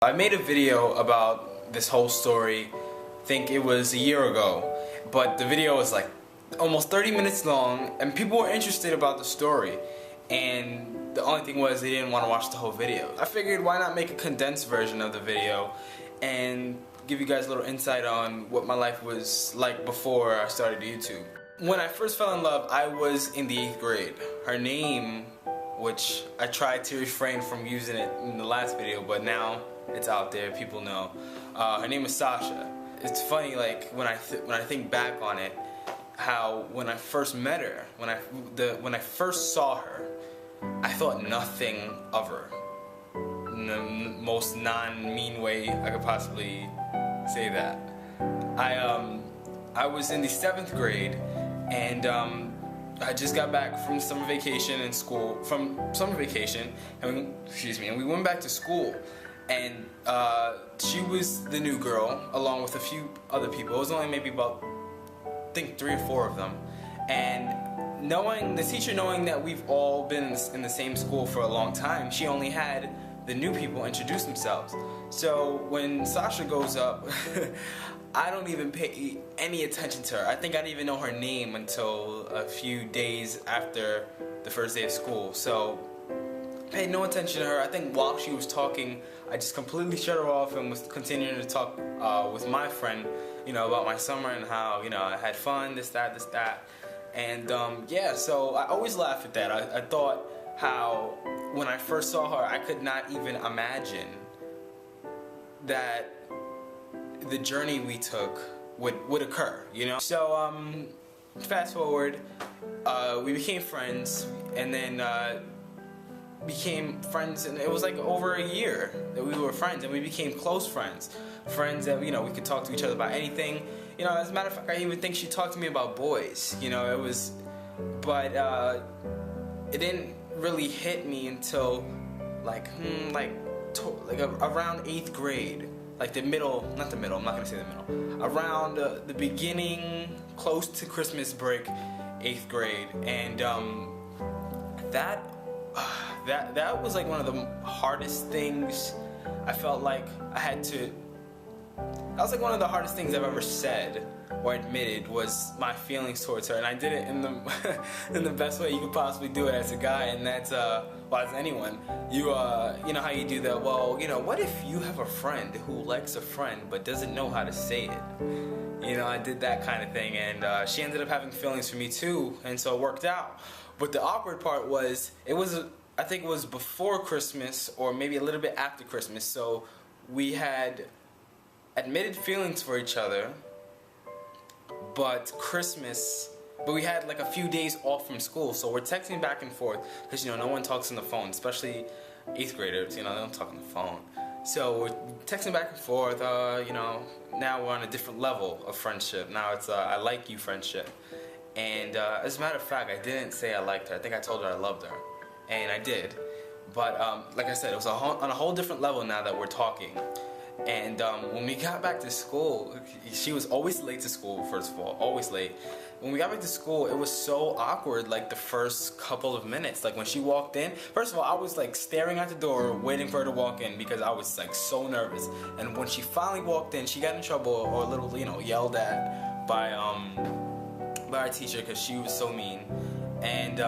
I made a video about this whole story, I think it was a year ago, but the video was like almost 30 minutes long and people were interested about the story, and the only thing was they didn't want to watch the whole video. I figured why not make a condensed version of the video and give you guys a little insight on what my life was like before I started YouTube. When I first fell in love, I was in the 8th grade. Her name, which I tried to refrain from using it in the last video, but now it's out there, people know. Her name is Sasha. It's funny, like when I think back on it, how when I first met her, when I first saw her, I thought nothing of her. In the most non-mean way I could possibly say that. I was in the 7th grade, and I just got back from summer vacation and we went back to school, and she was the new girl along with a few other people. It was only maybe about, I think, 3 or 4 of them, and the teacher knowing that we've all been in the same school for a long time, she only had the new people introduce themselves. So when Sasha goes up, I don't even pay any attention to her. I think I didn't even know her name until a few days after the first day of school. So I paid no attention to her. I think while she was talking, I just completely shut her off and was continuing to talk with my friend, about my summer and how, I had fun, this, that. And yeah, so I always laugh at that. I thought how when I first saw her, I could not even imagine that the journey we took would occur, So fast forward, we became friends, and then became friends, and it was like over a year that we were friends, and we became close friends that we could talk to each other about anything. As a matter of fact, I even think she talked to me about boys. But it didn't really hit me until around 8th grade. Like the middle, not the middle, I'm not going to say the middle. Around the beginning, close to Christmas break, 8th grade. And that was like one of the hardest things I felt like I had to... That was like one of the hardest things I've ever said or admitted, was my feelings towards her. And I did it in the in the best way you could possibly do it as a guy, and that's as anyone. You know how you do that, well, what if you have a friend who likes a friend but doesn't know how to say it? I did that kind of thing, and she ended up having feelings for me too, and so it worked out. But the awkward part was, I think it was before Christmas, or maybe a little bit after Christmas, so we had admitted feelings for each other, but we had like a few days off from school, so we're texting back and forth, because no one talks on the phone, especially 8th graders, they don't talk on the phone. So we're texting back and forth, now we're on a different level of friendship. Now it's I like you friendship. And as a matter of fact, I didn't say I liked her. I think I told her I loved her, and I did. But like I said, it was on a whole different level now that we're talking. And when we got back to school, she was always late to school, first of all, always late. When we got back to school, it was so awkward, like the first couple of minutes. Like when she walked in, first of all, I was like staring at the door, waiting for her to walk in because I was like so nervous. And when she finally walked in, she got in trouble or a little, yelled at by our teacher because she was so mean. And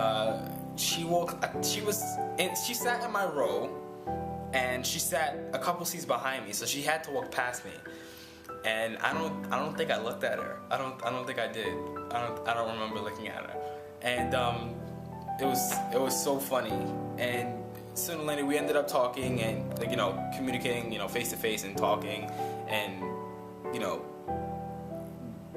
she sat in my row. And she sat a couple seats behind me, so she had to walk past me. And I don't think I looked at her. I don't think I did. I don't remember looking at her. And it was so funny. And sooner or later we ended up talking and communicating, face to face and talking, and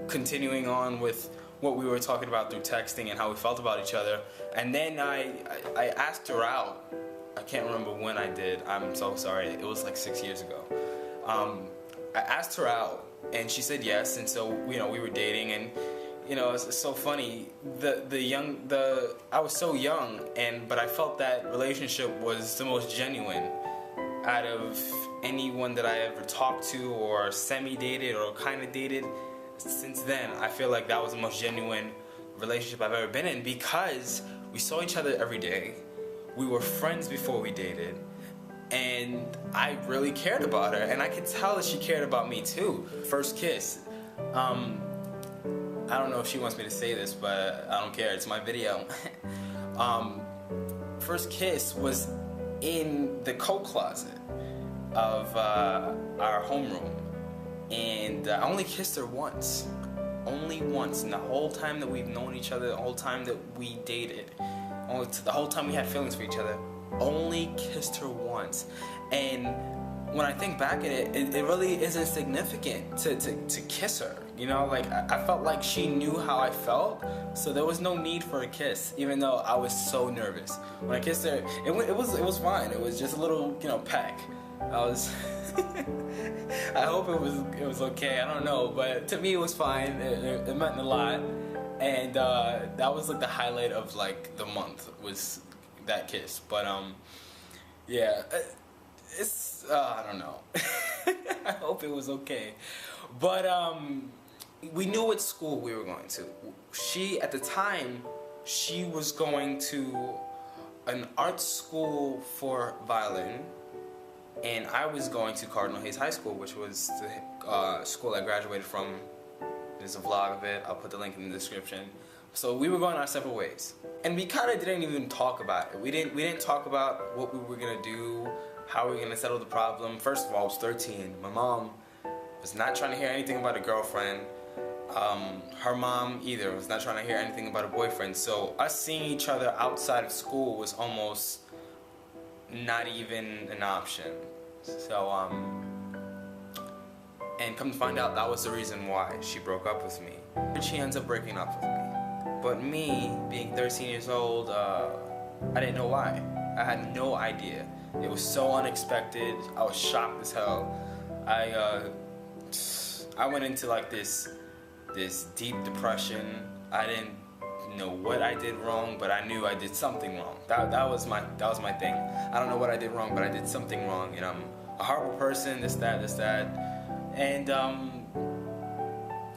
continuing on with what we were talking about through texting and how we felt about each other. And then I asked her out. I can't remember when I did. I'm so sorry. It was like 6 years ago. I asked her out, and she said yes. And so we were dating, and it's so funny. I was so young, but I felt that relationship was the most genuine out of anyone that I ever talked to or semi-dated or kind of dated. Since then, I feel like that was the most genuine relationship I've ever been in, because we saw each other every day. We were friends before we dated, and I really cared about her, and I could tell that she cared about me too. First kiss. I don't know if she wants me to say this, but I don't care. It's my video. First kiss was in the coat closet of our homeroom, and I only kissed her once. Only once in the whole time that we've known each other, the whole time that we dated, the whole time we had feelings for each other. Only kissed her once. And when I think back at it, it really isn't significant to kiss her. You know, like I felt like she knew how I felt, so there was no need for a kiss, even though I was so nervous. When I kissed her, it was fine. It was just a little, you know, peck. I was I hope it was okay. I don't know, but to me it was fine. It meant a lot, and that was like the highlight of like the month, was that kiss. But yeah, it's I don't know. I hope it was okay. But we knew what school we were going to. She, at the time, she was going to an art school for violin, and I was going to Cardinal Hayes High School, which was the school I graduated from. There's a vlog of it. I'll put the link in the description. So we were going our separate ways, and we kind of didn't even talk about it. We didn't talk about what we were gonna do, how we were gonna settle the problem. First of all, I was 13. My mom was not trying to hear anything about a girlfriend. Her mom either was not trying to hear anything about a boyfriend. So us seeing each other outside of school was almost not even an option. So and come to find out, that was the reason why she broke up with me. She ends up breaking up with me. But me, being 13 years old, I didn't know why. I had no idea. It was so unexpected. I was shocked as hell. I went into like this deep depression. I didn't know what I did wrong, but I knew I did something wrong. That was my thing. I don't know what I did wrong, but I did something wrong, and I'm a horrible person. This, that. And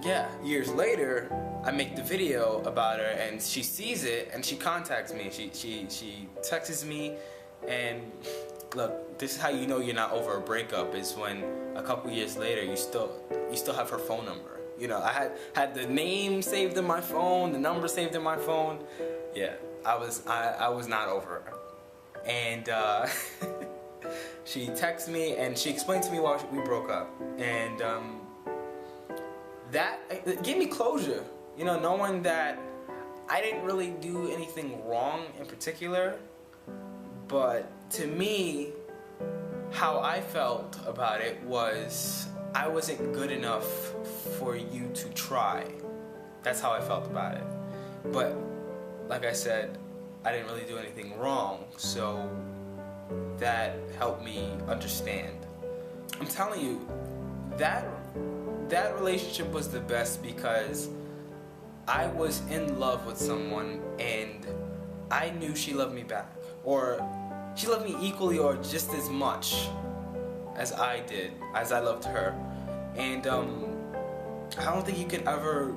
yeah, years later, I make the video about her, and she sees it, and she contacts me. She texts me, and look, this is how you know you're not over a breakup, is when a couple years later you still have her phone number. You know, I had the name saved in my phone, the number saved in my phone. Yeah, I was not over her. And she texted me, and she explained to me why we broke up, and that gave me closure. You know, knowing that I didn't really do anything wrong in particular, but to me, how I felt about it was I wasn't good enough for you to try. That's how I felt about it. But like I said, I didn't really do anything wrong, so that helped me understand. I'm telling you, that relationship was the best, because I was in love with someone and I knew she loved me back, or she loved me equally or just as much as I did, as I loved her. And I don't think you can ever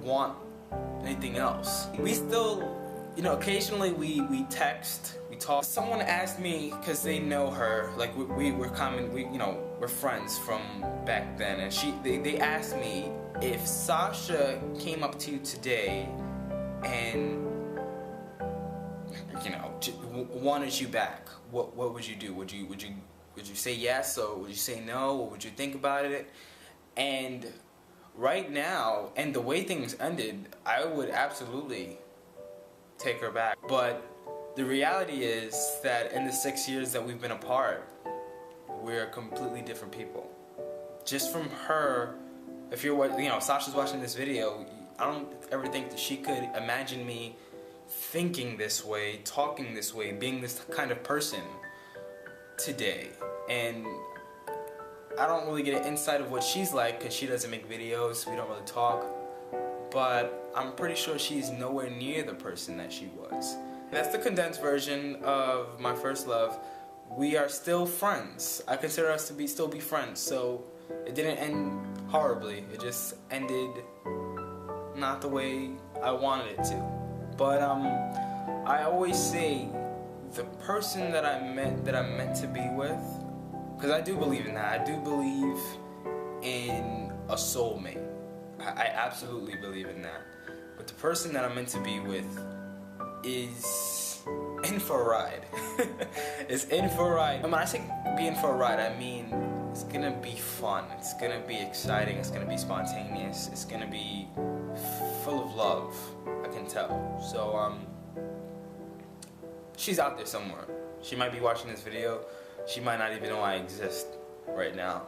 want anything else. We still, you know, occasionally we text, we talk. Someone asked me, because they know her, like we're friends from back then, and they asked me, if Sasha came up to you today and, you know, wanted you back, what would you do? Would you say yes, or would you say no, or would you think about it? And right now, and the way things ended, I would absolutely take her back. But the reality is that in the 6 years that we've been apart, we're completely different people. Just from her, if Sasha's watching this video, I don't ever think that she could imagine me thinking this way, talking this way, being this kind of person today. And I don't really get an insight of what she's like, because she doesn't make videos, we don't really talk, but I'm pretty sure she's nowhere near the person that she was. That's the condensed version of my first love. We are still friends. I consider us to still be friends, so it didn't end horribly. It just ended not the way I wanted it to. But I always say the person that I'm meant to be with, because I do believe in that. I do believe in a soulmate. I absolutely believe in that. But the person that I'm meant to be with is in for a ride. It's in for a ride. And when I say be in for a ride, I mean it's gonna be fun. It's gonna be exciting. It's gonna be spontaneous. It's gonna be full of love. I can tell. So she's out there somewhere. She might be watching this video. She might not even know I exist right now.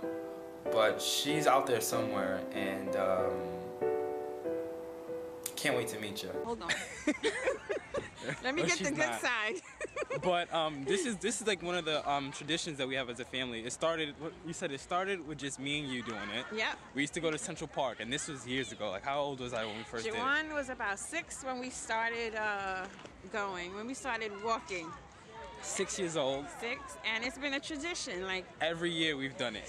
But she's out there somewhere, and can't wait to meet you. Hold on. Let me get the good side. But this is like one of the traditions that we have as a family. It started. You said it started with just me and you doing it. Yep. We used to go to Central Park, and this was years ago. Like, how old was I when we first did it? Jawan was about 6 when we started going. When we started walking. 6 years old. 6, and it's been a tradition. Like every year we've done it.